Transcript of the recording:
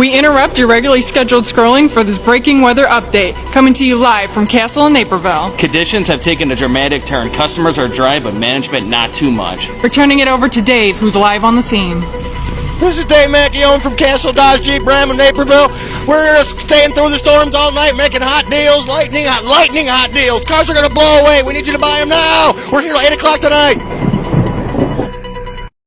We interrupt your regularly scheduled scrolling for this breaking weather update, coming to you live from Castle in Naperville. Conditions have taken a dramatic turn. Customers are dry, but management not too much. We're turning it over to Dave, who's live on the scene. This is Dave Macchione from Castle Dodge Jeep Ram in Naperville. We're here staying through the storms all night, making hot deals, lightning hot deals. Cars are going to blow away. We need you to buy them now. We're here till 8 o'clock tonight.